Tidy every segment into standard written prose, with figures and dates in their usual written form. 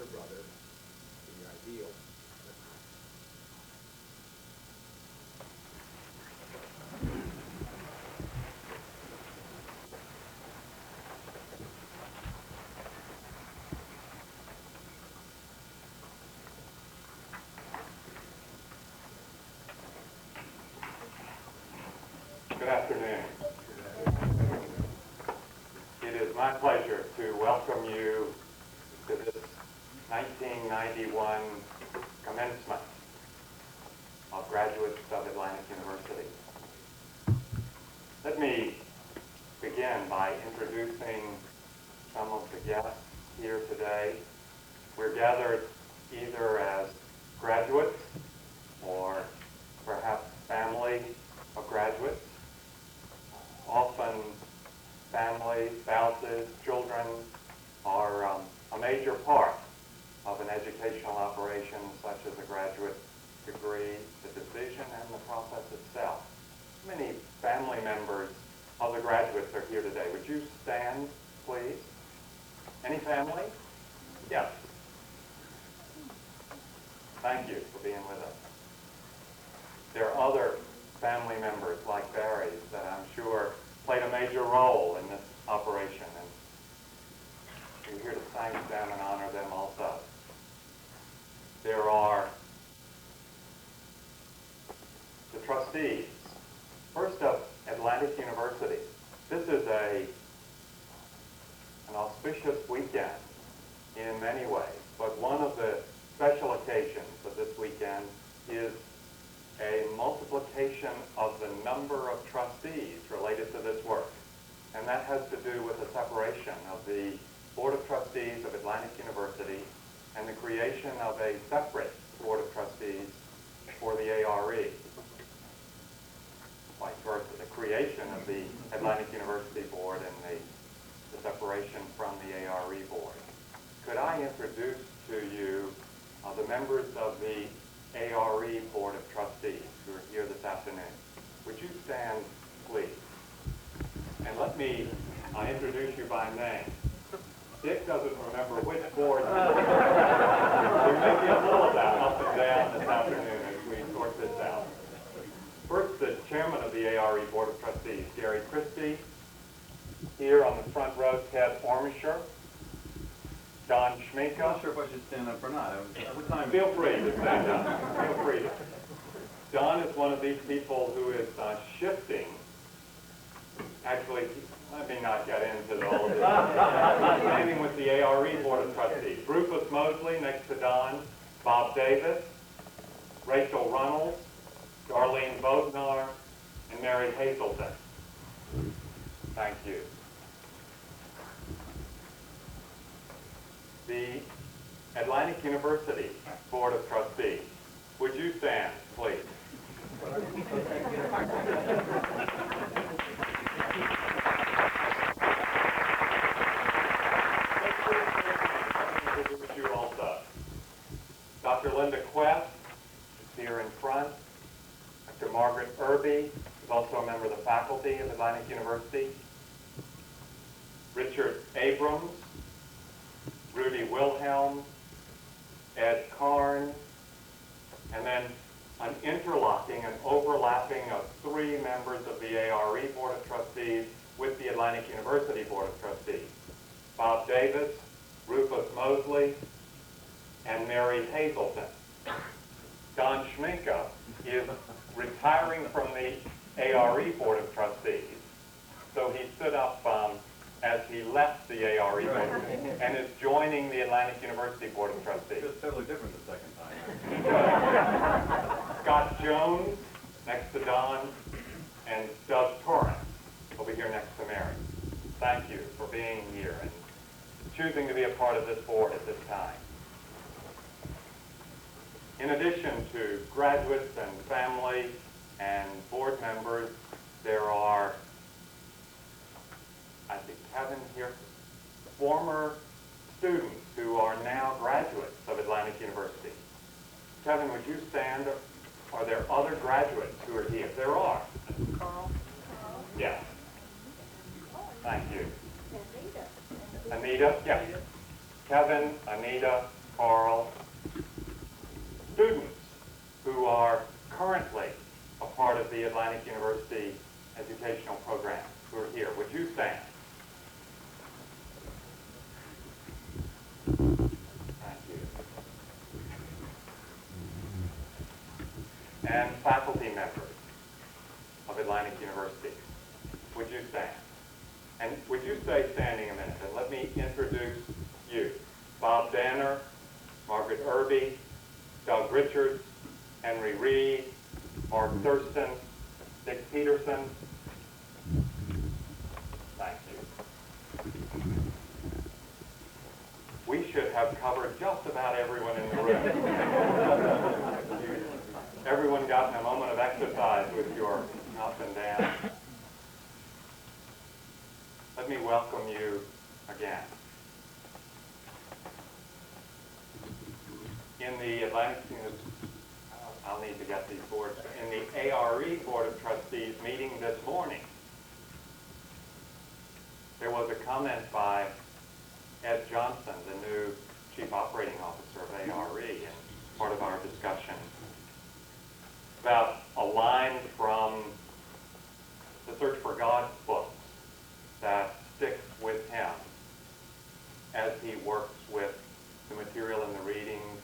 elder brother to the ideal. Good afternoon. It is my pleasure to welcome you to this 1991 commencement of graduates of Atlantic University. Let me begin by introducing some of the guests here today. We're gathered either as graduates or perhaps family of graduates. Often families, spouses, children are a major part of an educational operation such as a graduate degree, the decision and the process itself. Many family members of the graduates are here today. Would you stand, please? Any family? Yes. Thank you for being with us. There are other family members like Barry's that I'm sure played a major role in this operation, and we're here to thank them and honor them also. There are the trustees. First up, Atlantic University. This is an auspicious weekend in many ways, but one of the special occasions of this weekend is a multiplication of the number of trustees related to this work. And that has to do with the separation of the Board of Trustees of Atlantic University and the creation of a separate Board of Trustees for the ARE. Vice versa, the creation of the Atlantic University Board and the separation from the ARE Board. Could I introduce to you the members of the ARE Board of Trustees who are here this afternoon? Would you stand, please? And let me introduce you by name. Dick doesn't remember which board. There may be a little of that up and down this afternoon as we sort this out. First, the chairman of the ARE Board of Trustees, Gary Christie. Here on the front row, Ted Ormisher. Don Schminka. I'm not sure if I should stand up or not. What time? Feel free to stand up. Feel free to. Don is one of these people who is shifting. Actually, let me not get into all of this. Standing with the ARE Board of Trustees. Rufus Mosley next to Don. Bob Davis. Rachel Runnels. Darlene Bodnar. And Mary Hazelton. Thank you. The Atlantic University Board of Trustees. Would you stand, please? Introduce you also. Dr. Linda Quest is here in front. Dr. Margaret Irby is also a member of the faculty of Atlantic University. Richard Abrams. Rudy Wilhelm, Ed Karn, and then an interlocking and overlapping of 3 members of the ARE Board of Trustees with the Atlantic University Board of Trustees. Bob Davis, Rufus Mosley, and Mary Hazelton. Don Schminka is retiring from the ARE Board of Trustees, so he stood up as he left the ARE Board and is joining the Atlantic University Board of Trustees. It's totally different the second time. Scott Jones next to Don, and Doug Torrance will be here next to Mary. Thank you for being here and choosing to be a part of this board at this time. In addition to graduates and family and board members, there are, I think Kevin here, former students who are now graduates of Atlantic University. Kevin, would you stand? Are there other graduates who are here? There are. Carl. Yes. Thank you. Anita, yes. Kevin, Anita, Carl, students who are currently a part of the Atlantic University educational program who are here. Would you stand? Thank you. And faculty members of Atlantic University, would you stand? And would you stay standing a minute and let me introduce you. Bob Danner, Margaret Irby, Doug Richards, Henry Reed, Mark Thurston, Dick Peterson. Thank you. We should have covered just about everyone in the room. Everyone gotten a moment of exercise with your up and down. Let me welcome you again. In the Atlantic University, I'll need to get these boards. In the ARE Board of Trustees meeting this morning, there was a comment by Ed Johnson, the new Chief Operating Officer of ARE, and part of our discussion about a line from the Search for God books that sticks with him as he works with the material in the readings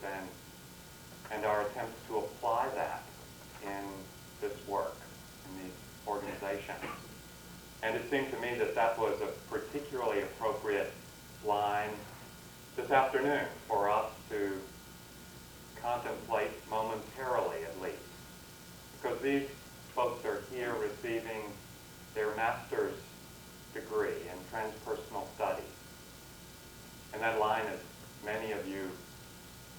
and our attempts to apply that in this work, in these organizations. And it seemed to me that that was a particularly appropriate line this afternoon for us to contemplate momentarily, at least. Because these folks are here receiving their master's degree in Transpersonal Studies. And that line, as many of you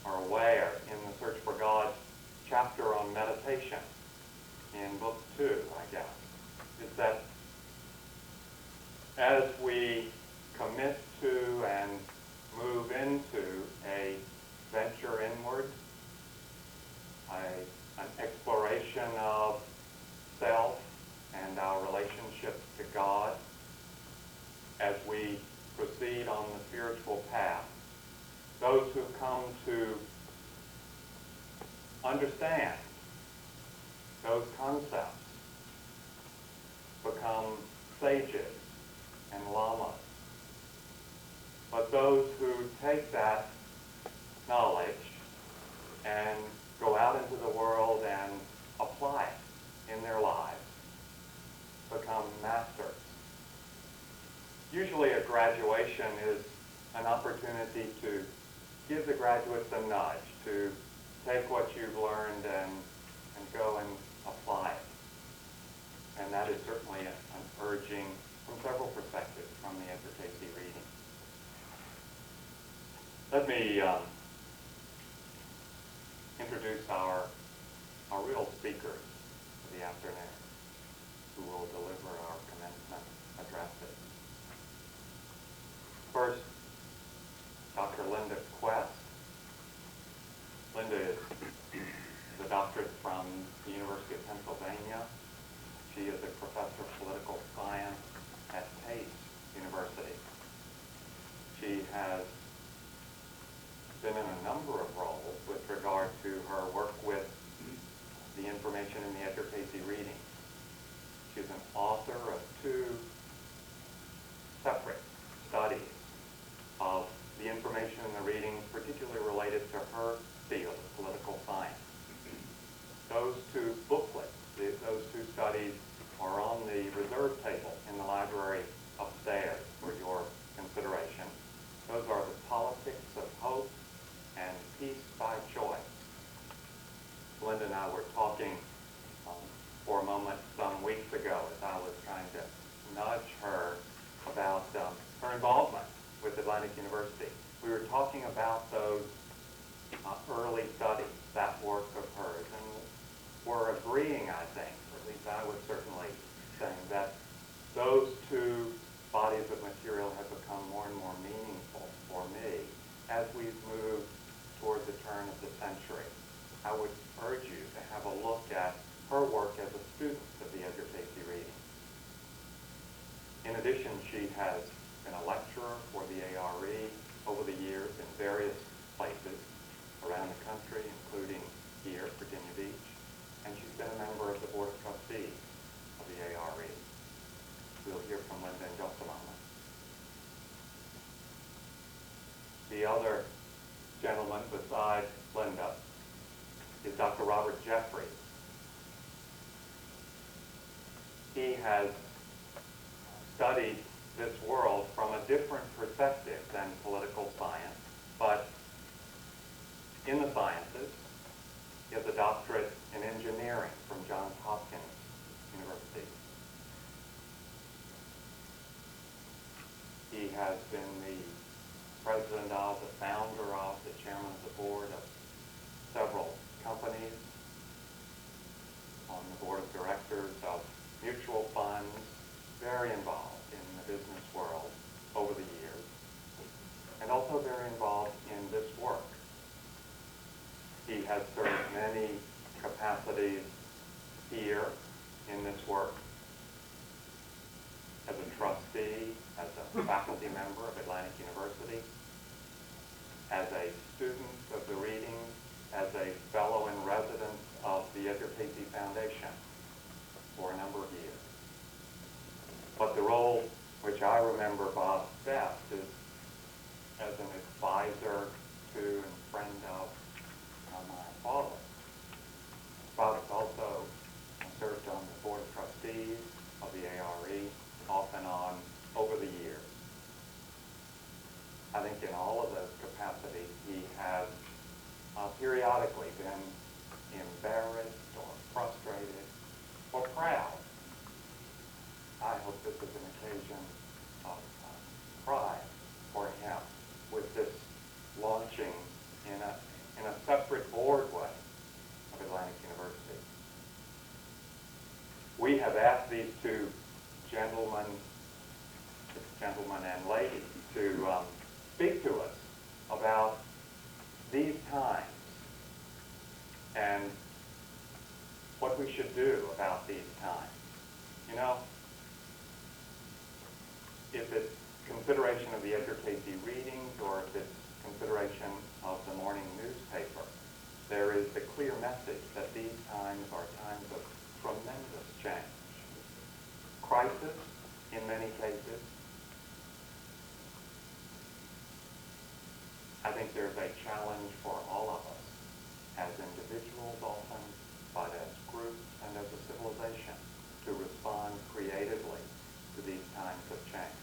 are aware, in the Search for God chapter on meditation in book 2, I guess, is that as we commit to and move into a venture inward, an exploration of self and our relationship to God, as we proceed on the spiritual path, those who come to understand those concepts become sages and lamas. But those who take that knowledge and go out into the world and apply it in their lives become masters. Usually a graduation is an opportunity to give the graduates a nudge to take what you've learned and go and apply it. And that is certainly an urging from several perspectives from the Edgar Cayce reading. Let me introduce our real speakers for the afternoon who will deliver our commencement addresses. First, Dr. Linda Quest. Linda is a doctorate from the University of Pennsylvania. She is a professor of political science at Cayce University. She has been in a number of roles with regard to her work with the information in the Edgar Cayce reading. She's an author of 2 separate studies of the information in the readings, particularly related to her field of political science. Those 2 booklets, those 2 studies are on the reserve table in the library upstairs for your consideration. Those are The Politics of Hope and Peace by Choice. Linda and I were talking for a moment some weeks ago as I was trying to nudge her about her involvement with Atlantic University. We were talking about those early studies, that work of hers, and we're agreeing, I think, or at least I was certainly saying that those 2 bodies of material have become more and more meaningful for me as we've moved toward the turn of the century. I would urge you to have a look at her work as a student of the Edgar Cayce reading. In addition, she has been a lecturer for the ARE over the years in various places. the other gentleman beside Linda is Dr. Robert Jeffrey. He has studied this world from a different perspective than political science, but in the sciences, he has a doctorate in engineering from Johns Hopkins University. He has been the president of, the founder of, the chairman of the board of several companies, on the board of directors of mutual funds, very involved in the business world over the years, and also very involved in this work. He has served many capacities here in this work as a trustee, as a faculty member of Atlantic University, as a student of the readings, as a fellow in residence of the Edgar Cayce Foundation for a number of years. But the role which I remember Bob best is as an advisor to and friend of my father. Bob has also served on the board of trustees of the ARE, off and on over the years. I think in all of those capacities he has periodically been embarrassed or frustrated or proud. I hope this is an occasion of pride for him with this launching in a separate board way of Atlantic University. We have asked these two gentlemen and ladies to speak to us about these times and what we should do about these times. You know, if it's consideration of the Edgar Cayce readings or if it's consideration of the morning newspaper, there is the clear message that these times are times of tremendous change. Crisis in many cases. I think there's a challenge for all of us as individuals often, but as groups and as a civilization to respond creatively to these times of change.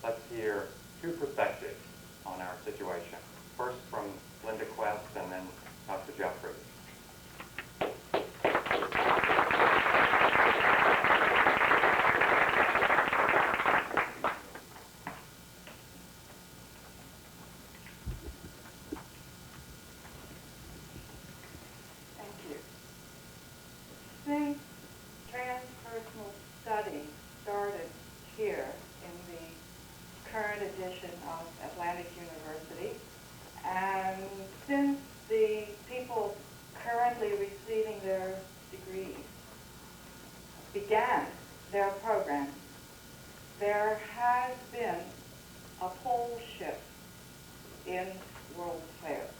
Let's hear two perspectives on our situation. First from Linda Quest and then Dr. Jeffrey. Since Transpersonal Studies started here in the current edition of Atlantic University, and since the people currently receiving their degrees began their program, there has been a pole shift in world affairs.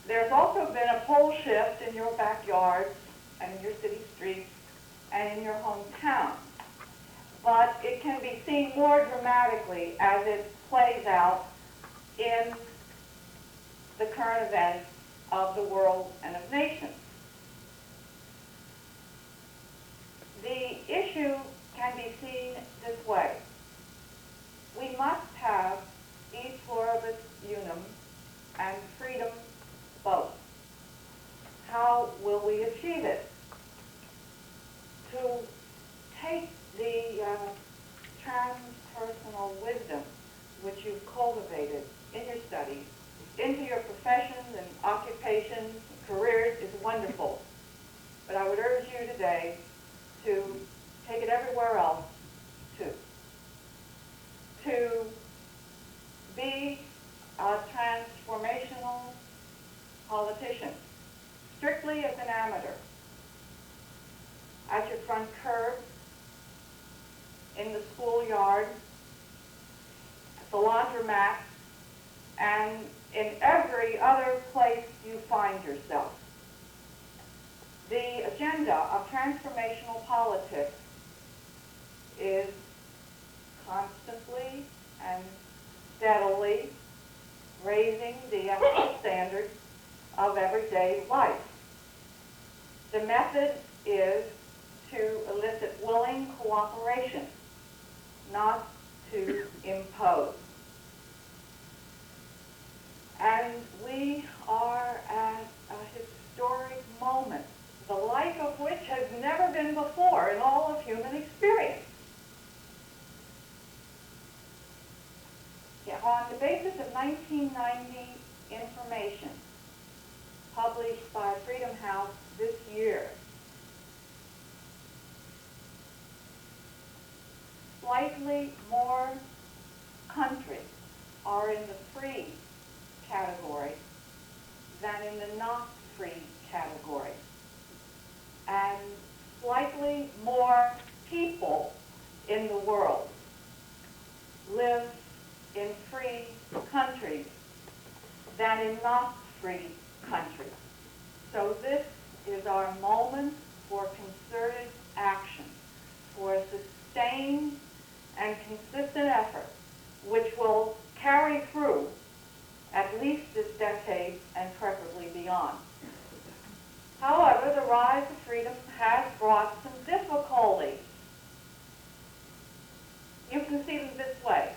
There's also been a pole shift in your backyards and in your city streets and in your hometown. But it can be seen more dramatically as it plays out in the current events of the world and of nations. The issue can be seen this way. We must have e pluribus unum and freedom both. How will we achieve it? To take the transpersonal wisdom which you've cultivated in your studies into your professions and occupations and careers is wonderful. But I would urge you today to take it everywhere else too. To be a transformational politician, strictly as an amateur, at your front curb, in the schoolyard, at the laundromat, and in every other place you find yourself. The agenda of transformational politics is constantly and steadily raising the ethical standards of everyday life. The method is to elicit willing cooperation, not to impose. And we are at a historic moment, the like of which has never been before in all of human experience. On the basis of 1990 information published by Freedom House this year, slightly more countries are in the free category than in the not free category. And slightly more people in the world live in free countries than in not free countries. So this is our moment for concerted action, for sustained and consistent effort, which will carry through at least this decade and preferably beyond. However, the rise of freedom has brought some difficulties. You can see them this way.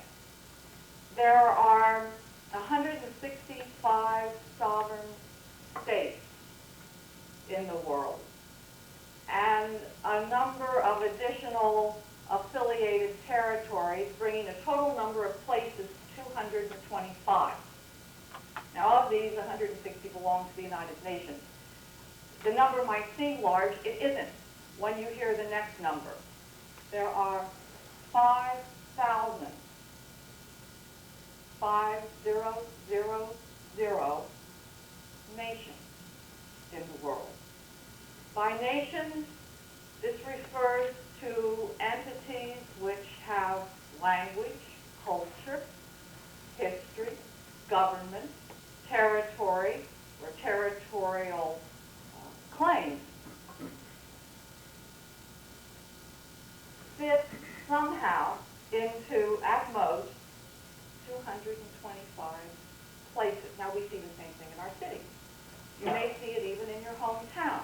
There are 165 sovereign states in the world, and a number of additional affiliated territories, bringing the total number of places to 225. Now, of these, 160 belong to the United Nations. The number might seem large. It isn't when you hear the next number. There are 5,000 nations in the world. By nations, this refers to entities which have language, culture, history, government, territory, or territorial claims, fit somehow into, at most, 225 places. Now, we see the same thing in our cities. You may see it even in your hometown.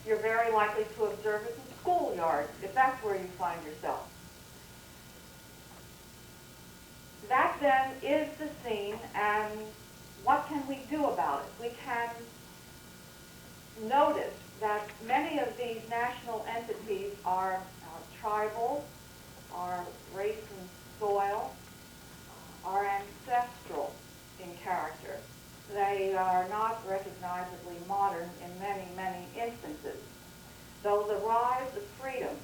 You're very likely to observe it in schoolyards, if that's where you find yourself. That then is the scene, and what can we do about it? We can notice that many of these national entities are tribal, are race and soil, are ancestral in character. They are not recognizably modern in many, many instances. Though the rise of freedom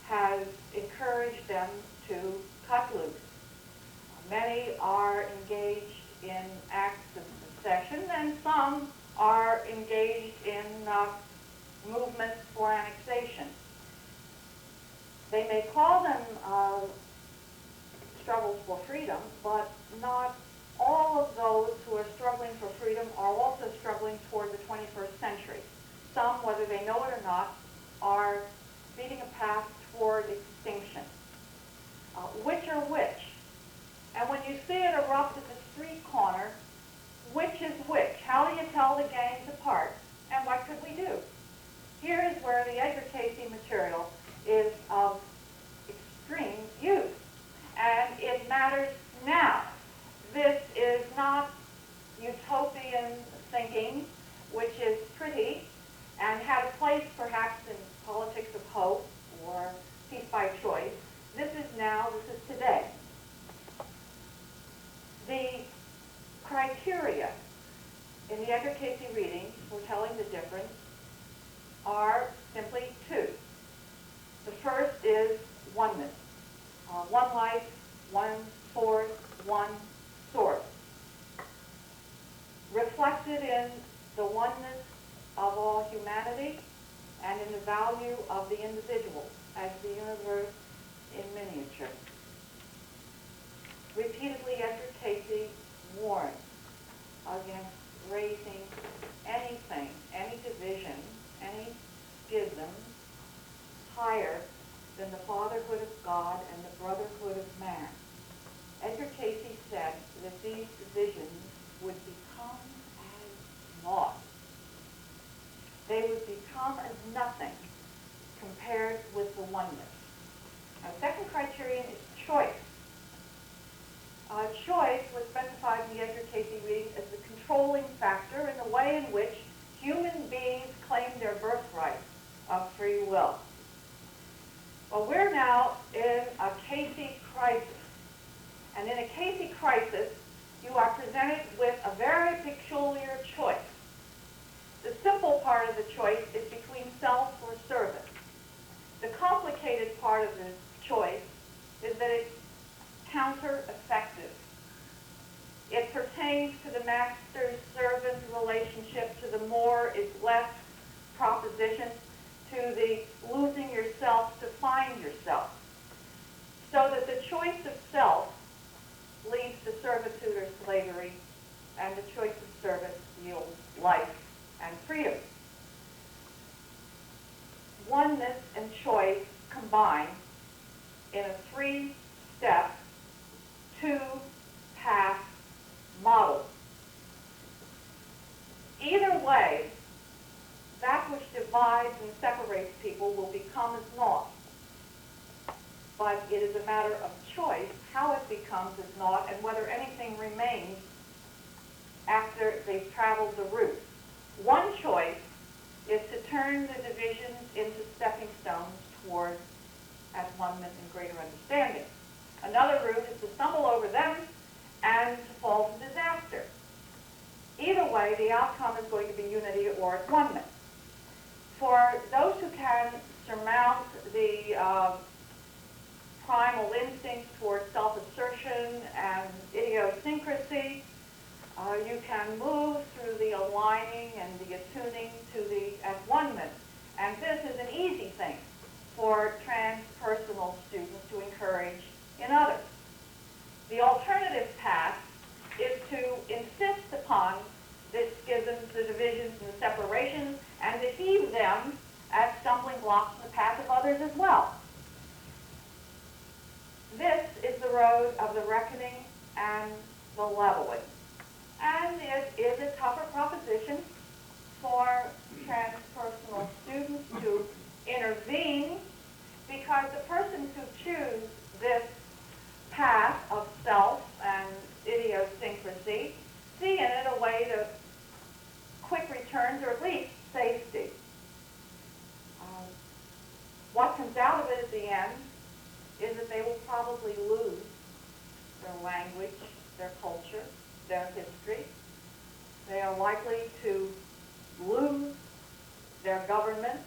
has encouraged them to cut loose. Many are engaged in acts of secession, and some are engaged in movements for annexation. They may call them struggles for freedom, but not all of those who are struggling for freedom are also struggling toward the 21st century. Some, whether they know it or not, are beating a path toward extinction. Which are which? And when you see it erupt at the street corner, which is which? How do you tell the gangs apart? And what could we do? Here is where the Edgar Cayce material is of extreme use. And it matters now. This is not utopian thinking, which is pretty and had a place perhaps in politics of hope or peace by choice. This is now, this is today. The criteria in the Edgar Cayce readings for telling the difference are simply two. The first is oneness. One life, one force, one source. Reflected in the oneness of all humanity and in the value of the individual as the universe in miniature. Repeatedly, Edgar Cayce warns against raising anything, any division, any schism higher than the fatherhood of God and the brotherhood of man. Edgar Cayce said that these become as nothing compared with the oneness. Now, the second criterion is choice. Choice was specified in the Edgar Cayce readings as the controlling factor in the way in which human beings claim their birthright of free will. Well, we're now in a Cayce crisis. And in a Cayce crisis, you are presented with a very peculiar choice. The simple part of the choice is between self or service. The complicated part of the choice is that it's counter-effective. It pertains to the master-servant relationship, to the more is less proposition, to the losing yourself to find yourself. So that the choice of self leads to servitude or slavery, and the choice of service yields life and freedom. Oneness and choice combine in a three-step, two-path model. Either way, that which divides and separates people will become as naught. But it is a matter of choice how it becomes as naught and whether anything remains after they've traveled the route. One choice is to turn the divisions into stepping stones toward at-one-ment and greater understanding. Another route is to stumble over them and to fall to disaster. Either way, the outcome is going to be unity or at-one-ment. For those who can surmount the primal instincts toward self-assertion and idiosyncrasy, you can move through the aligning and the attuning to the at-one-ment. And this is an easy thing for transpersonal students to encourage in others. The alternative path is to insist upon the schisms, the divisions, and the separations, and to heave them as stumbling blocks in the path of others as well. This is the road of the reckoning and the leveling. And it is a tougher proposition for transpersonal students to intervene, because the persons who choose this path of self and idiosyncrasy see in it a way to quick returns or at least safety. What comes out of it at the end is that they will probably lose their language, their culture, their history. They are likely to lose their government,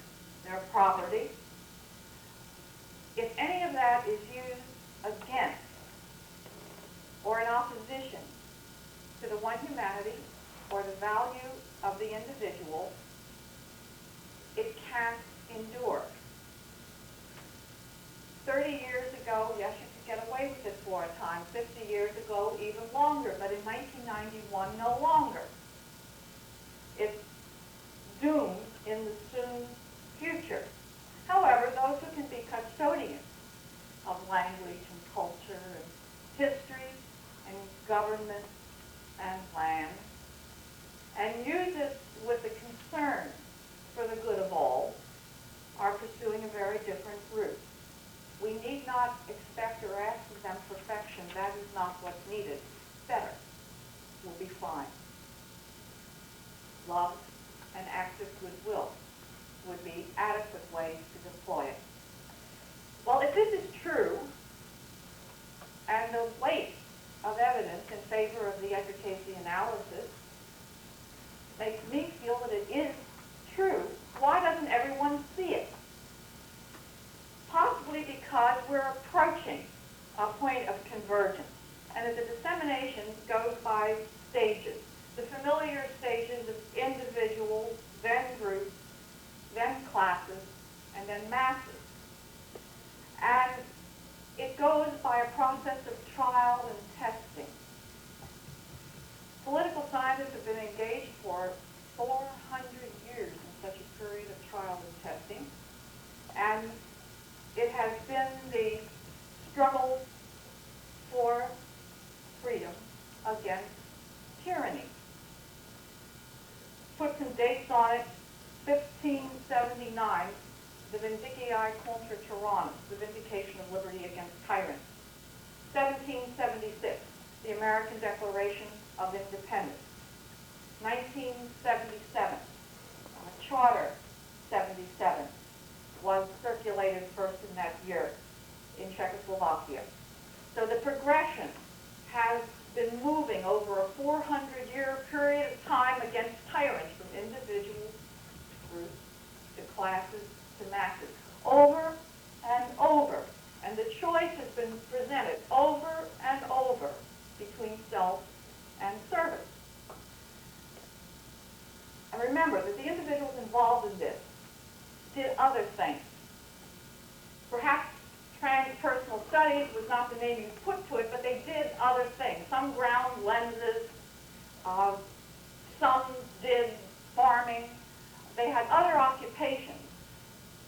their property. If any of that is used against or in opposition to the one humanity or the value of the individual, it can't endure. 30 years ago, yes, you could get away with it for a time. 50 years ago, even longer. But in 1991, no longer. It's doomed in the soon future. However, those who can be custodians of language and culture and history and government and land and use it with a concern for the good of all are pursuing a very different route. We need not expect or ask of them perfection. That is not what's needed. Better. We'll be fine. Love and active goodwill would be adequate ways to deploy it. Well, if this is true, and the weight of evidence in favor of the Edgar Cayce analysis makes me feel that it is true, why doesn't everyone see it? Possibly because we're approaching a point of convergence, and that the dissemination goes by stages. The familiar stages of individuals, then groups, then classes, and then masses. And it goes by a process of trial and testing. Political scientists have been engaged for 400 years in such a period of trial and testing. And it has been the struggle for freedom against tyranny. Put some dates on it. 15 1779, the Vindiciae contra Tyrannis, the vindication of liberty against tyrants. 1776, the American Declaration of Independence. 1977, Charter 77 was circulated first in that year in Czechoslovakia. So the progression has been moving over a 400-year period of time against tyrants, from individuals to groups to classes to masses, over and over. And the choice has been presented over and over between self and service. And remember that the individuals involved in this did other things. Perhaps Transpersonal Studies was not the name you put to it, but they did other things. Some ground lenses, some did farming. They had other occupations.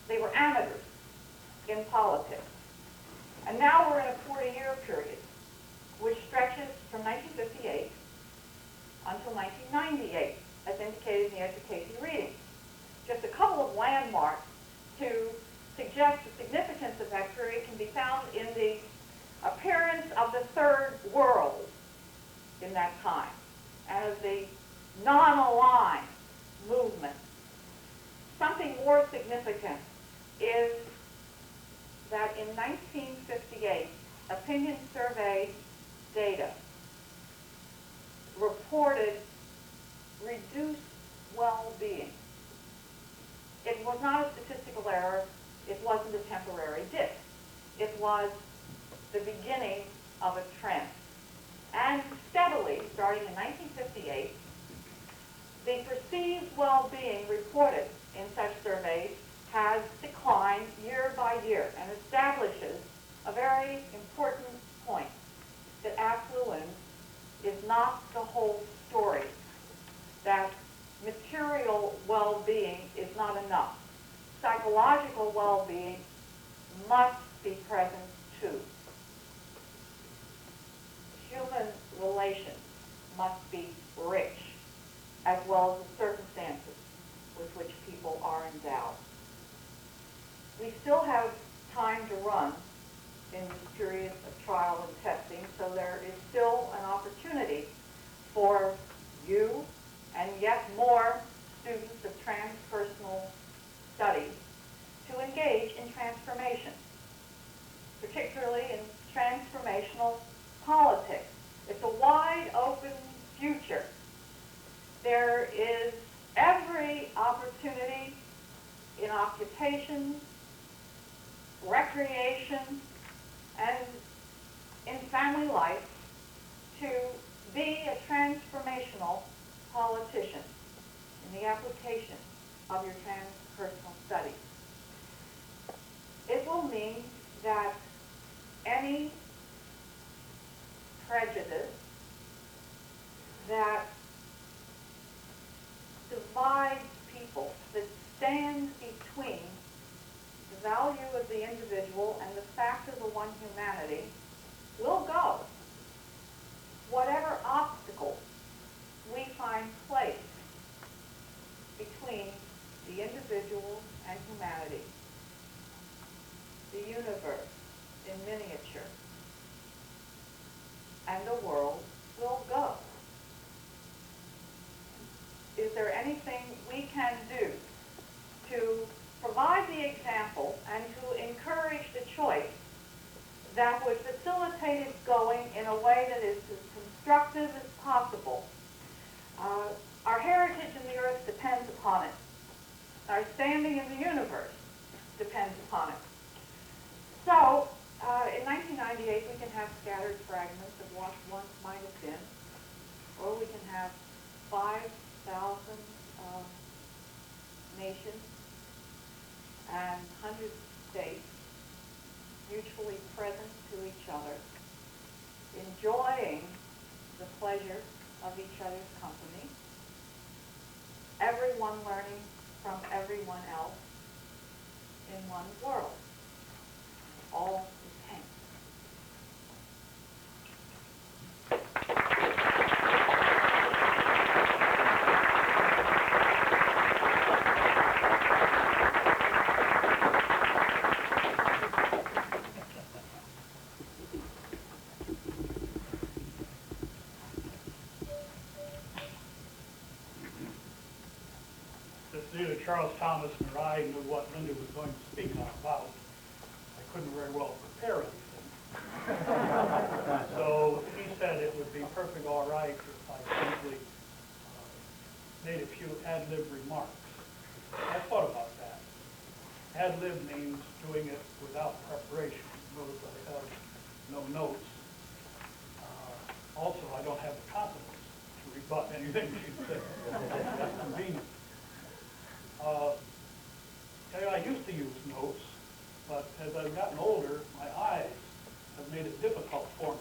They were amateurs in politics. And now we're in a 40-year period, which stretches from 1958 until 1998, as indicated in the Edgar Cayce reading. Just a couple of landmarks to suggest the significance of that period can be found in the appearance of the third world in that time, and of the non-aligned movement. Something more significant is that in 1958, opinion survey data reported reduced well-being. It was not a statistical error. It wasn't a temporary dip. It was the beginning of a trend. And steadily, starting in 1958, the perceived well-being reported in such surveys has declined year by year and establishes a very important point, that affluence is not the whole story, that material well-being is not enough. Psychological well-being must be present too. Human relations must be rich, as well as the circumstances with which people are endowed. We still have time to run in this period of trial and testing, so there is still an opportunity for you and yet more students of transpersonal studies to engage in transformation, particularly in transformational politics. It's a wide open future. There is every opportunity in occupations, recreation, and in family life to be a transformational politician in the application of your transpersonal studies. It will mean that any prejudice that divides people, that stands between the value of the individual and the fact of the one humanity, will go. Whatever obstacles we find placed between the individual and humanity, the universe in miniature, and the world will go. Is there anything we can do to provide the example and to encourage the choice that would facilitate it going in a way that is as constructive as possible? Our heritage in the earth depends upon it. Our standing in the universe depends upon it. So, in 1998, we can have scattered fragments of what once might have been, or we can have 5,000 nations and hundreds of states mutually present to each other, enjoying the pleasure of each other's company, everyone learning from everyone else in one world. All is hands. neither Charles Thomas nor I knew what Linda was going to speak about. I couldn't very well prepare anything. So he said it would be perfectly all right if I simply made a few ad-lib remarks. I thought about that. Ad-lib means doing it without preparation. Notice I have no notes. Also, I don't have the confidence to rebut anything she said. That's convenient. I used to use notes, but as I've gotten older, my eyes have made it difficult for me.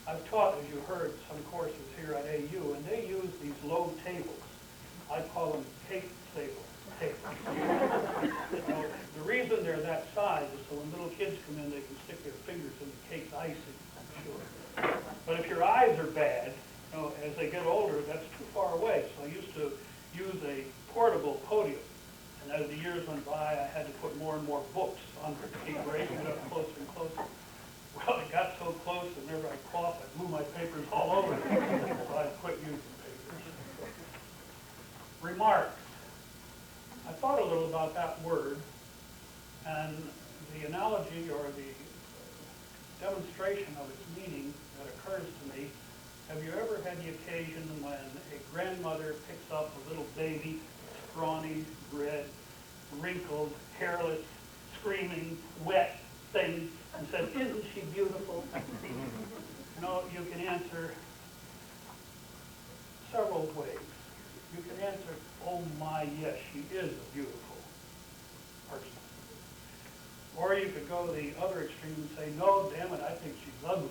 I've taught, as you heard, some courses here at AU, and they use these low tables. I call them cake tables. The reason they're that size is so when little kids come in, they can stick their fingers in the cake's icing, I'm sure. But if your eyes are bad, as they get older, that's too far away. So I used to use a portable podium. And as the years went by, I had to put more and more books under it to keep raising it up closer and closer. Well, it got so close that whenever I cough, I'd move my papers all over. So I quit using papers. Remarks. I thought a little about that word, and the analogy or the demonstration of its meaning that occurs to me. Have you ever had the occasion when a grandmother picks up a little baby, scrawny, red, wrinkled, hairless, screaming, wet thing, and says, "Isn't she beautiful?" You can answer several ways. You can answer, "Oh my, yes, she is a beautiful person." Or you could go to the other extreme and say, "No, damn it, I think she's ugly."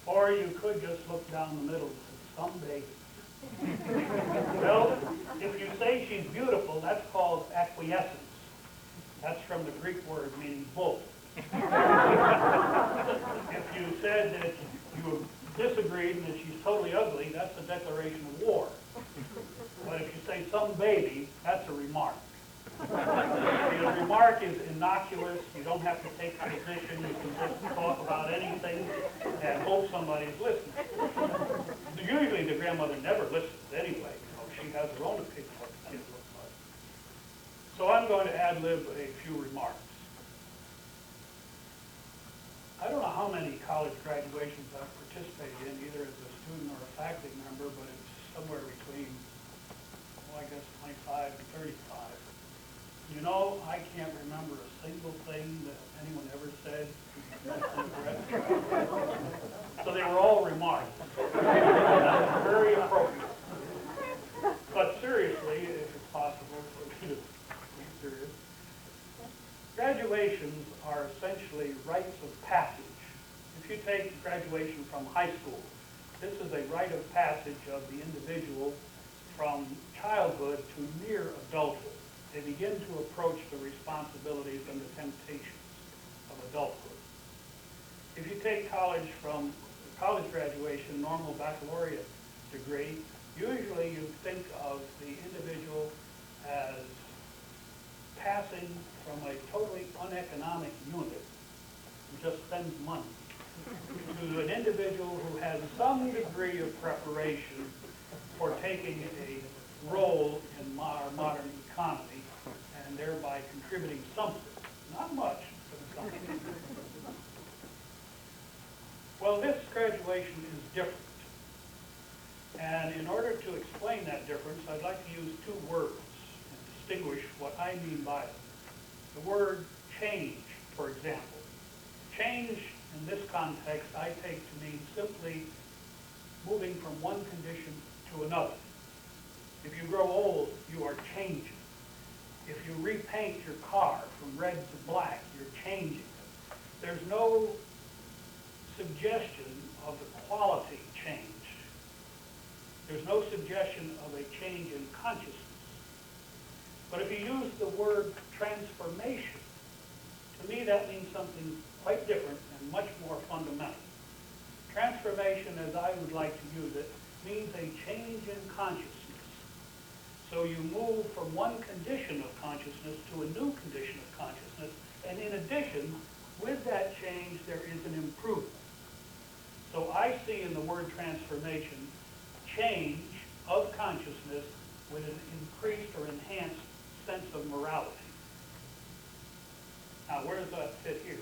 Or you could just look down the middle and say, "Some baby." Well, if you say she's beautiful, that's called acquiescence. That's from the Greek word meaning bull. If you said that you disagreed and that she's totally ugly, that's a declaration of war. But if you say some baby, that's a remark. The remark is innocuous. You don't have to take a position. You can just talk about anything and hope somebody's listening. Usually the grandmother never listens anyway. She has her own opinion of what the kid looks like. So I'm going to ad-lib a few remarks. I don't know how many college graduations I've participated in, either as a student or a faculty member, but it's somewhere between, I guess, 25 and 35. I can't remember a single thing that anyone ever said. So they were all remarks. Very appropriate. But seriously, if it's possible for you to be serious, graduations are essentially rites of passage. If you take graduation from high school, this is a rite of passage of the individual from childhood to near adulthood. They begin to approach the responsibilities and the temptations of adulthood. If you take college from college graduation, normal baccalaureate degree, usually you think of the individual as passing from a totally uneconomic unit who just spends money to an individual who has some degree of preparation for taking a role in our modern economy and thereby contributing something. Not much, but something. Well, this graduation is different. And in order to explain that difference, I'd like to use two words and distinguish what I mean by them. The word change, for example. Change in this context I take to mean simply moving from one condition to another. If you grow old, you are changing. If you repaint your car from red to black, you're changing it. There's no suggestion of the quality change. There's no suggestion of a change in consciousness. But if you use the word transformation, to me that means something quite different and much more fundamental. Transformation, as I would like to use it, means a change in consciousness. So you move from one condition of consciousness to a new condition of consciousness, and in addition, with that change, there is an improvement. So I see in the word transformation change of consciousness with an increased or enhanced sense of morality. Now, where does that fit here?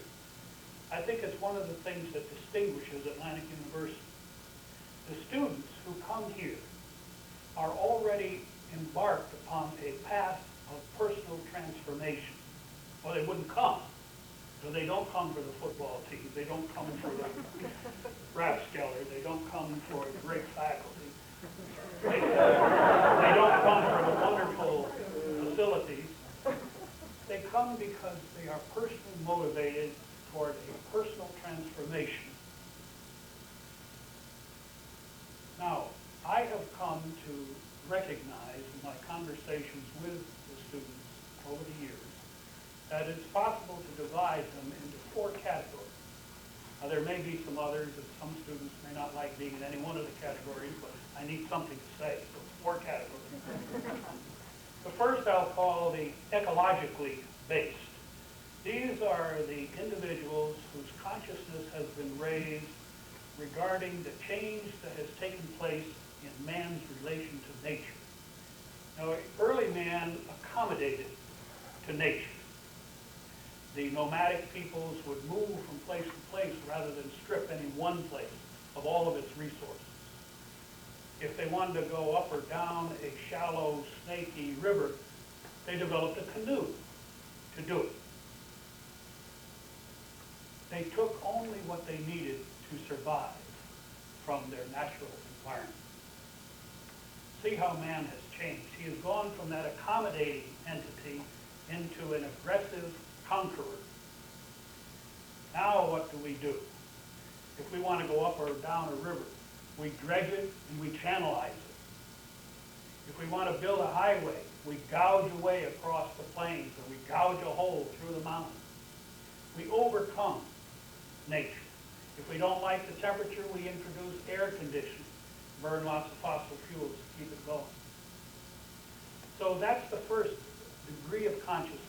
I think it's one of the things that distinguishes Atlantic University. The students who come here are already embarked upon a path of personal transformation. Well, they wouldn't come. So they don't come for the football team. They don't come for the rathskeller. They don't come for the great faculty. They don't come for the wonderful facilities. They come because they are personally motivated toward a personal transformation. Now, I have come to recognize in my conversations with the students over the years that it's possible to divide them into 4 categories. Now, there may be some others, and some students may not like being in any one of the categories, but I need something to say, so it's 4 categories. The first I'll call the ecologically based. These are the individuals whose consciousness has been raised regarding the change that has taken place in man's relation to nature. Now, early man accommodated to nature. The nomadic peoples would move from place to place rather than strip any one place of all of its resources. If they wanted to go up or down a shallow, snaky river, they developed a canoe to do it. They took only what they needed to survive from their natural environment. See how man has changed. He has gone from that accommodating entity into an aggressive conqueror. Now what do we do? If we want to go up or down a river, we dredge it and we channelize it. If we want to build a highway, we gouge a way across the plains, or we gouge a hole through the mountains. We overcome nature. If we don't like the temperature, we introduce air conditioning, burn lots of fossil fuels to keep it going. So that's the first degree of consciousness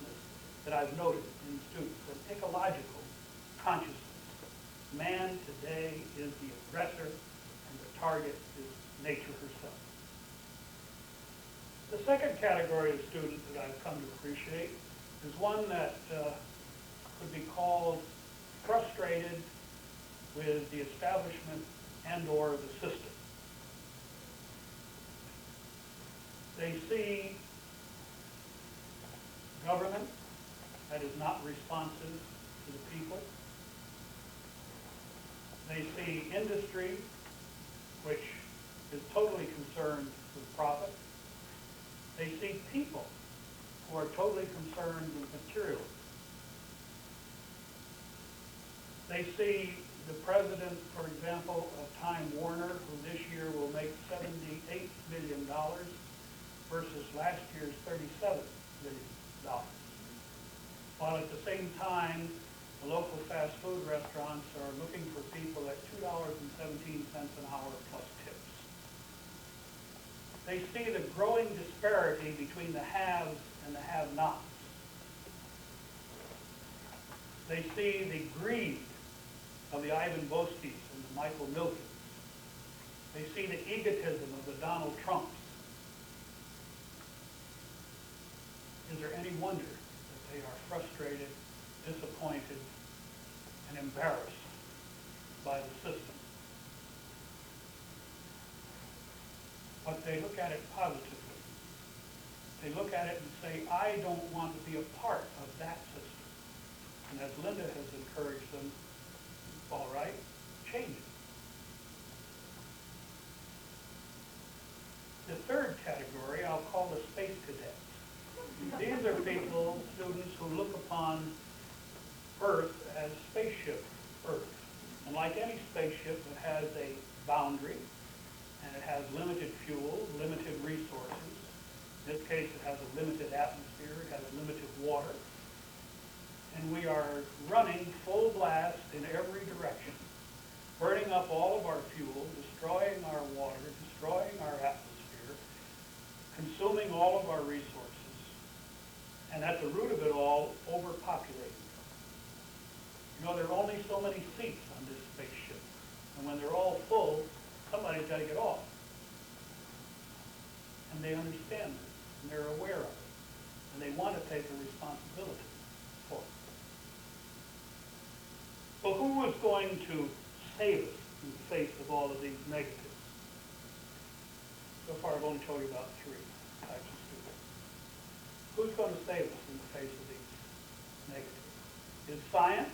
that I've noted in students, an ecological consciousness. Man today is the aggressor, and the target is nature herself. The second category of student that I've come to appreciate is one that could be called frustrated with the establishment and or the system. They see government that is not responsive to the people. They see industry, which is totally concerned with profit. They see people who are totally concerned with materialism. They see the president, for example, of Time Warner, who this year will make $78 million versus last year's $37 million. While at the same time, the local fast food restaurants are looking for people at $2.17 an hour plus tips. They see the growing disparity between the haves and the have-nots. They see the greed of the Ivan Boskis and the Michael Milkins. They see the egotism of the Donald Trumps. Is there any wonder that they are frustrated, disappointed, and embarrassed by the system? But they look at it positively. They look at it and say, I don't want to be a part of that system. And as Linda has encouraged them, all right, change it. The third category I'll call the space cadets. These are people, students, who look upon Earth as spaceship Earth. And like any spaceship, it has a boundary, and it has limited fuel, limited resources. In this case, it has a limited atmosphere, it has limited water. And we are running full blast in every direction, burning up all of our fuel, destroying our water, destroying our atmosphere, consuming all of our resources, and at the root of it all, overpopulating. You know, there are only so many seats on this spaceship, and when they're all full, somebody's got to get off. and they understand it, and they're aware of it, and they want to take a responsibility for it. So who is going to save us in the face of all of these negatives? So far I've only told you about 3 types of students. Who's going to save us in the face of these negatives? Is science,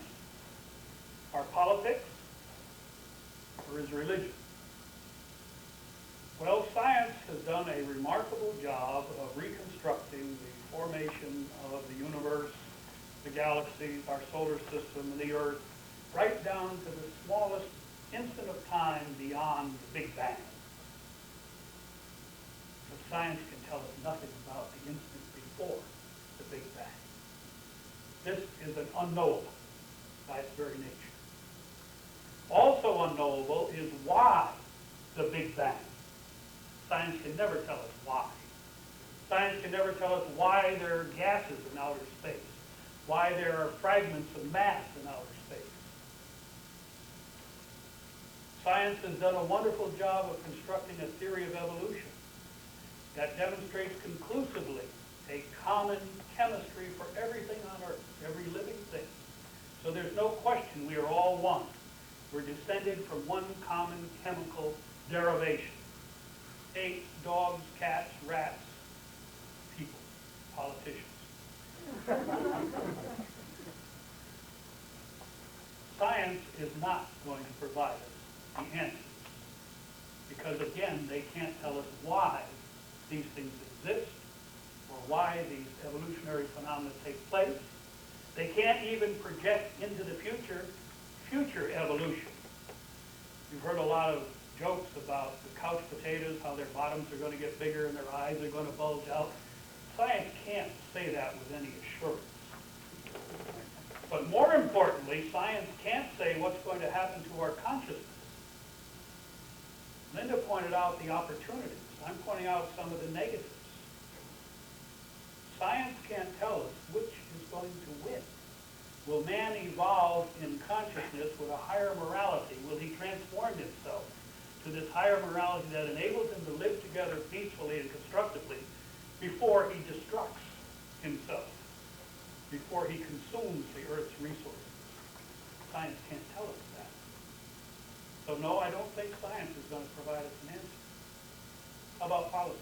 our politics, or is religion? Well, science has done a remarkable job of reconstructing the formation of the universe, the galaxies, our solar system, and the Earth, right down to the smallest instant of time beyond the Big Bang. But science can tell us nothing about the instant before the Big Bang. This is an unknowable by its very nature. Also unknowable is why the Big Bang. Science can never tell us why. Science can never tell us why there are gases in outer space, why there are fragments of mass in outer space. Science has done a wonderful job of constructing a theory of evolution that demonstrates conclusively a common chemistry for everything on Earth, every living thing. So there's no question we are all one. We're descended from one common chemical derivation. Apes, dogs, cats, rats, people, politicians. Science is not going to provide us the answers because, again, they can't tell us why these things exist or why these evolutionary phenomena take place. They can't even project into the future evolution. You've heard a lot of jokes about the couch potatoes, how their bottoms are going to get bigger and their eyes are going to bulge out. Science can't say that with any assurance. But more importantly, science can't say what's going to happen to our consciousness. Linda pointed out the opportunities. I'm pointing out some of the negatives. Science can't tell us which is going to win. Will man evolve in consciousness with a higher morality? Will he transform himself to this higher morality that enables him to live together peacefully and constructively before he destructs himself, before he consumes the Earth's resources? Science can't tell us that. So no, I don't think science is going to provide us an answer. How about politics?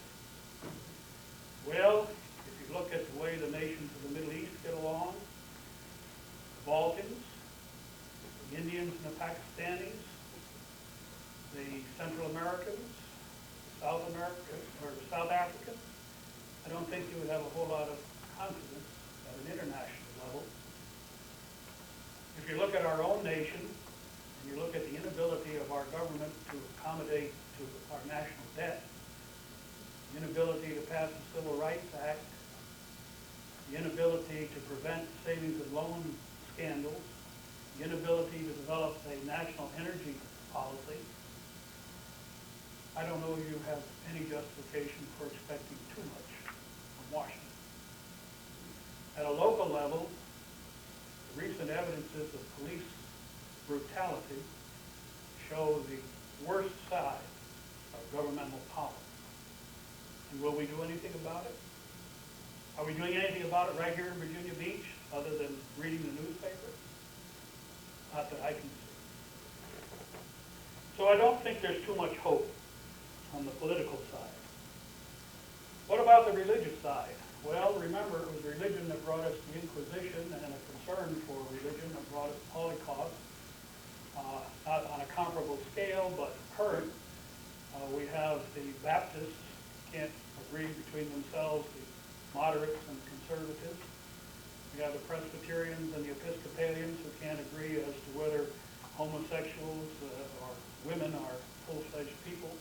Well, if you look at the way the nations of the Middle East get along, the Balkans, the Indians and the Pakistanis, the Central Americans, South Americans, or the South Africans, I don't think you would have a whole lot of confidence at an international level. If you look at our own nation, and you look at the inability of our government to accommodate to our national debt, the inability to pass the Civil Rights Act, the inability to prevent savings and loan scandals, the inability to develop a national energy policy, I don't know if you have any justification for expecting too much from Washington. At a local level, the recent evidences of police brutality show the worst side of governmental power. And will we do anything about it? Are we doing anything about it right here in Virginia Beach other than reading the newspaper? Not that I can see. So I don't think there's too much hope on the political side. What about the religious side? Well, remember, it was religion that brought us the Inquisition and a concern for religion that brought us Holocaust. Not on a comparable scale, but current. We have the Baptists can't agree between themselves, the moderates and the conservatives. We have the Presbyterians and the Episcopalians who can't agree as to whether homosexuals or women are full-fledged people.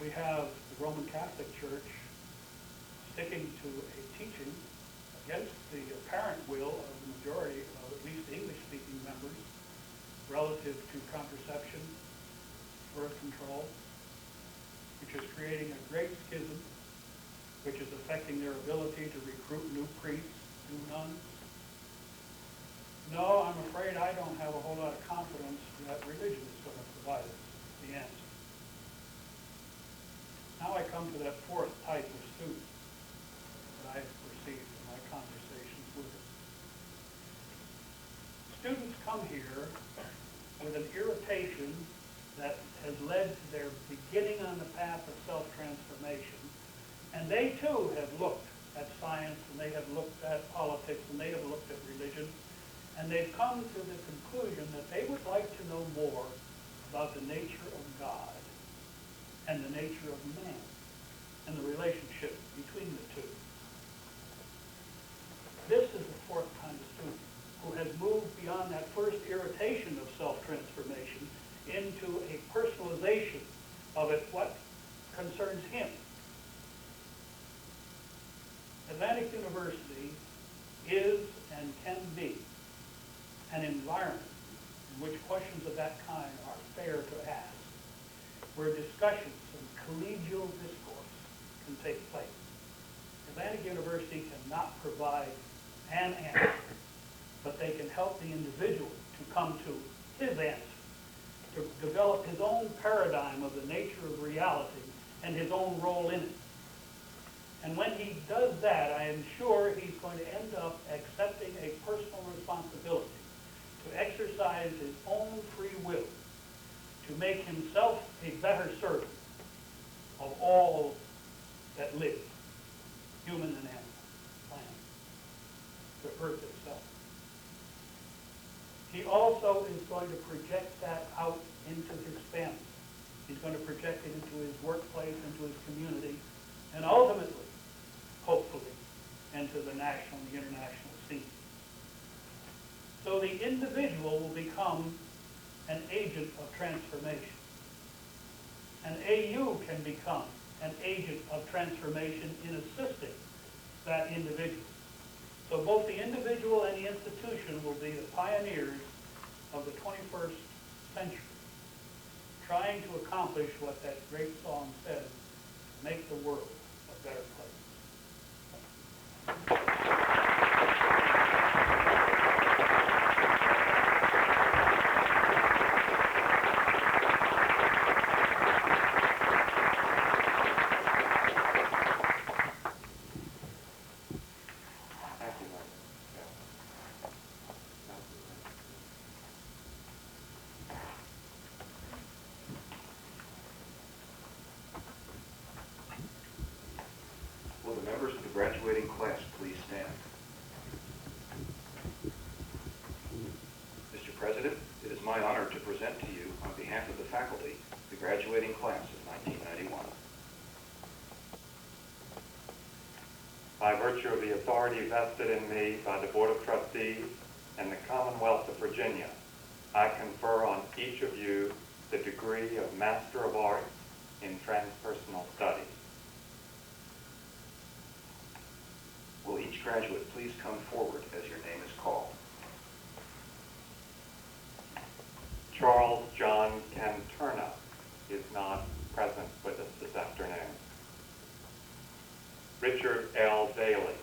We have the Roman Catholic Church sticking to a teaching against the apparent will of the majority of at least English-speaking members relative to contraception, birth control, which is creating a great schism, which is affecting their ability to recruit new priests, new nuns. No, I'm afraid I don't have a whole lot of confidence that religion is going to provide us the answer. I come to that fourth type of student that I've perceived in my conversations with them. Students come here with an irritation that has led to their beginning on the path of self-transformation, and they too have looked at science, and they have looked at politics, and they have looked at religion, and they've come to the conclusion that they would like to know more about the nature of God and the nature of man and the relationship between the two. This is the fourth kind of student who has moved beyond that first irritation of self-transformation into a personalization of it, what concerns him. Atlantic University is and can be an environment in which questions of that kind are fair to ask, where discussions and collegial discourse can take place. Atlantic University cannot provide an answer, but they can help the individual to come to his answer, to develop his own paradigm of the nature of reality and his own role in it. And when he does that, I am sure he's going to end up accepting a personal responsibility to exercise his own free will to make himself a better servant of all that live, human and animal, planet, the earth itself. He also is going to project that out into his family. He's going to project it into his workplace, into his community, and ultimately, hopefully, into the national and the international scene. So the individual will become an agent of transformation. An AU can become an agent of transformation in assisting that individual. So both the individual and the institution will be the pioneers of the 21st century, trying to accomplish what that great song says, make the world a better place. Will the members of the graduating class please stand? Mr. President, it is my honor to present to you, on behalf of the faculty, the graduating class of 1991. By virtue of the authority vested in me by the Board of Trustees and the Commonwealth of Virginia, I confer on each of you the degree of Master of Arts in Transpersonal Studies. Will each graduate please come forward as your name is called? Charles John Canturna is not present with us this afternoon. Richard L. Daly.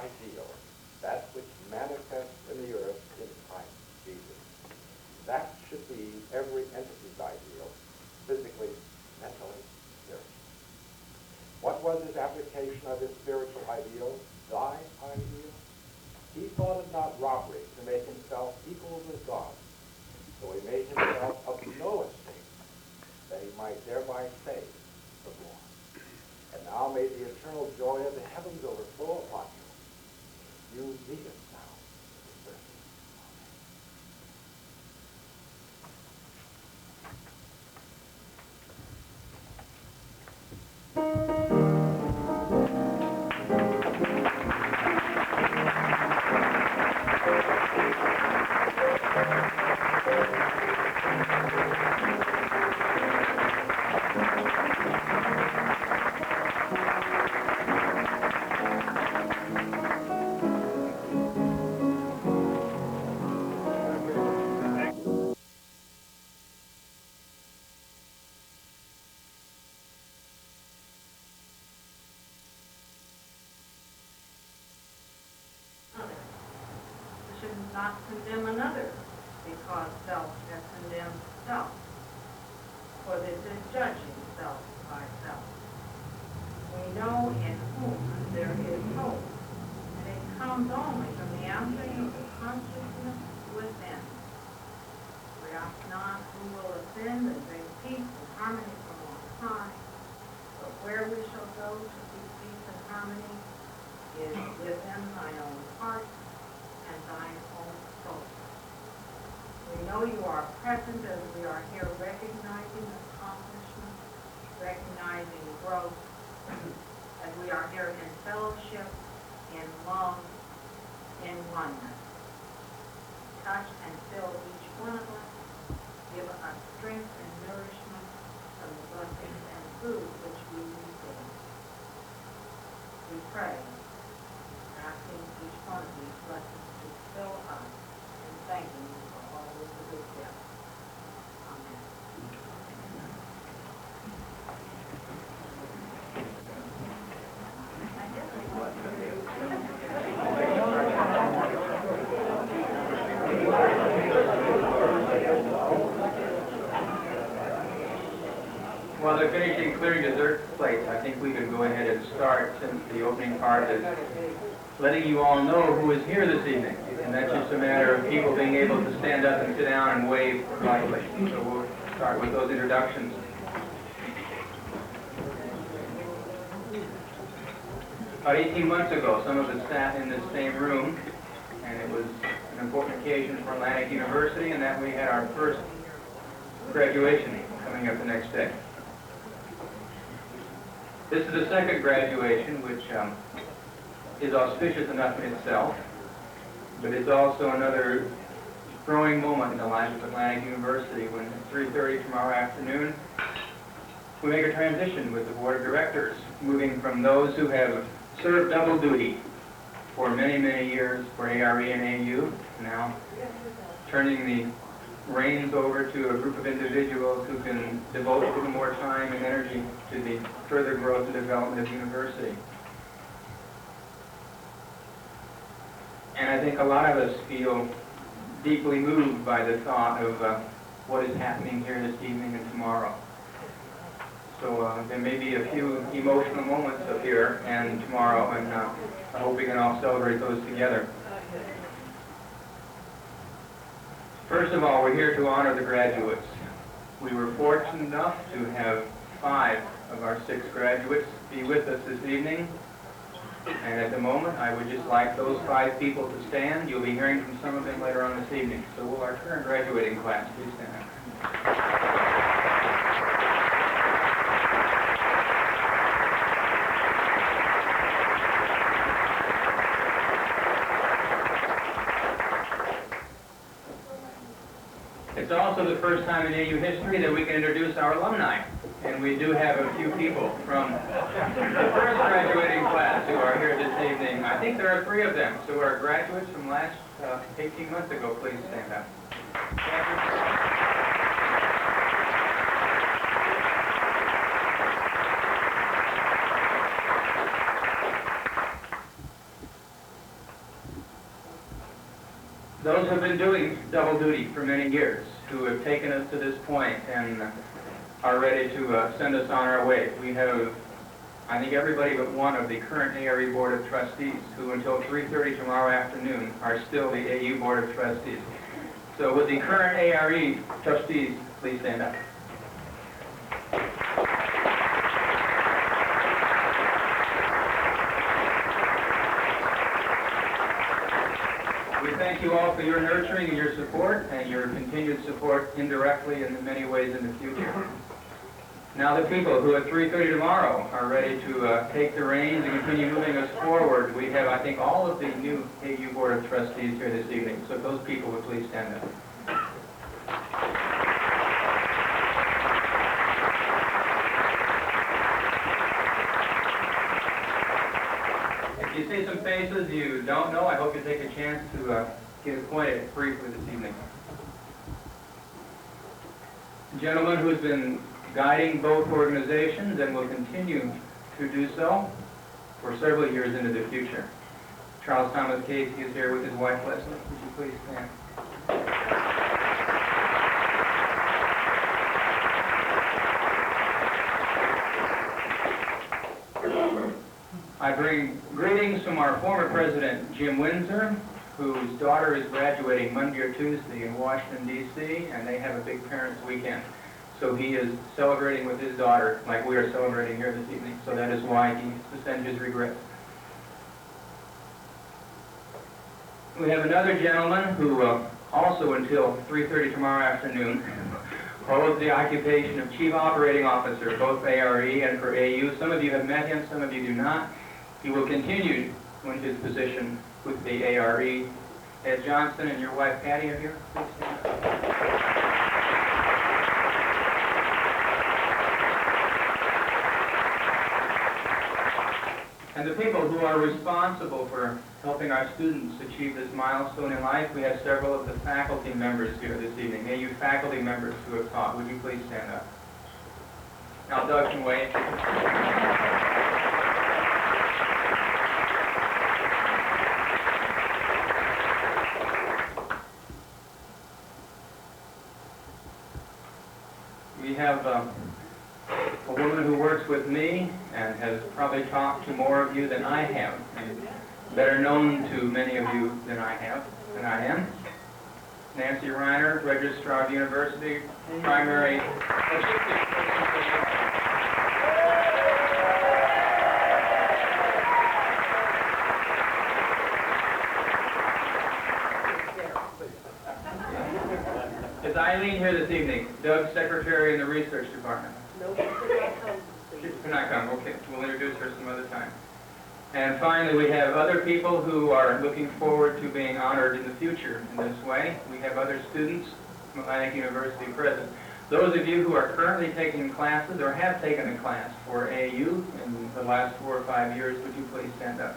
ideal, that which manifests in the earth in Christ Jesus. That should be every entity's ideal, physically, mentally, spiritually. What was his application of his spiritual ideal? Thy ideal? He thought it not robbery to make himself equal with God. So he made himself of no estate, that he might thereby save the born. And now may the eternal joy of the heavens overflow upon you. You need it now. Should not condemn another, because self has condemned self. For this is judging self by self. We know in whom there is hope, and it comes only from the answering of the consciousness within. We ask not who will ascend and bring peace and harmony from on high, but where we shall go to seek peace and harmony is within thine own heart and thine own soul. We know you are present as we are here recognizing accomplishment, recognizing growth, as we are here in fellowship, in love, in oneness. Touch and fill each one of us. Give us strength and nourishment from the blessings and food which we receive. We pray, asking each one of these blessings to fill us and thanking you for all of the good gifts. Amen. While they're finishing clearing dessert plates, I think we can go ahead and start, since the opening part is letting you all know who is here this evening. And that's just a matter of people being able to stand up and sit down and wave politely. So we'll start with those introductions. About 18 months ago, some of us sat in this same room, and it was an important occasion for Atlantic University, and that we had our first graduation coming up the next day. This is the second graduation, which is auspicious enough in itself, but it's also another growing moment in the life of Atlantic University when at 3:30 tomorrow afternoon, we make a transition with the Board of Directors, moving from those who have served double duty for many, many years for ARE and AU, now turning the reins over to a group of individuals who can devote a little more time and energy to the further growth and development of the university. And I think a lot of us feel deeply moved by the thought of what is happening here this evening and tomorrow. So there may be a few emotional moments up here and tomorrow, and I hope we can all celebrate those together. First of all, we're here to honor the graduates. We were fortunate enough to have 5 of our 6 graduates be with us this evening. And at the moment, I would just like those 5 people to stand. You'll be hearing from some of them later on this evening. So will our current graduating class please stand? It's also the first time in AU history that we can introduce our alumni. And we do have a few people from the first graduating class who are here this evening. I think there are 3 of them. So our graduates from last 18 months ago, please stand up. those who have been doing double duty for many years, who have taken us to this point and are ready to send us on our way. We have, I think, everybody but one of the current ARE Board of Trustees, who until 3:30 tomorrow afternoon are still the AU Board of Trustees. So would the current ARE Trustees please stand up? We thank you all for your nurturing and your support, and your continued support indirectly in many ways in the future. Now the people who at 3:30 tomorrow are ready to take the reins and continue moving us forward, we have, I think, all of the new AU Board of Trustees here this evening. So if those people would please stand up. If you see some faces you don't know, I hope you take a chance to get acquainted briefly this evening. A gentleman who's been guiding both organizations and will continue to do so for several years into the future. Charles Thomas Cayce is here with his wife Leslie. Would you please stand? I bring greetings from our former president, Jim Windsor, whose daughter is graduating Monday or Tuesday in Washington, D.C., and they have a big parents' weekend. So he is celebrating with his daughter like we are celebrating here this evening. So that is why he sends his regrets. We have another gentleman who also until 3:30 tomorrow afternoon holds the occupation of Chief Operating Officer, both ARE and for AU. Some of you have met him, some of you do not. He will continue in his position with the ARE. Ed Johnson and your wife Patty are here. Please stand up. And the people who are responsible for helping our students achieve this milestone in life, we have several of the faculty members here this evening. AU faculty members who have taught. Would you please stand up? Now Doug can wait. We have a woman who works with me and has probably talked to more of you than I have, and better known to many of you than I am. Nancy Reiner, Registrar of the University, primary logistics person. Is Eileen here this evening? Doug's secretary in the research department. No, she cannot come. She cannot come. Okay, we'll introduce her some other time. And finally, we have other people who are looking forward to being honored in the future in this way. We have other students from Atlantic University present. Those of you who are currently taking classes or have taken a class for AU in the last 4 or 5 years, would you please stand up?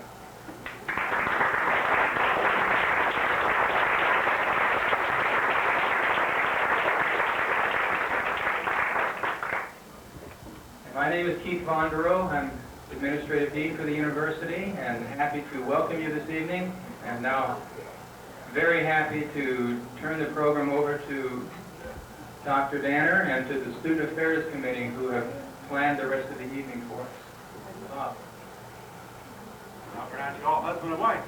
My name is Keith Vonderow. I'm Administrative Dean for the University, and happy to welcome you this evening. And now, very happy to turn the program over to Dr. Danner and to the Student Affairs Committee who have planned the rest of the evening for us. I'll pronounce you all husband and wife.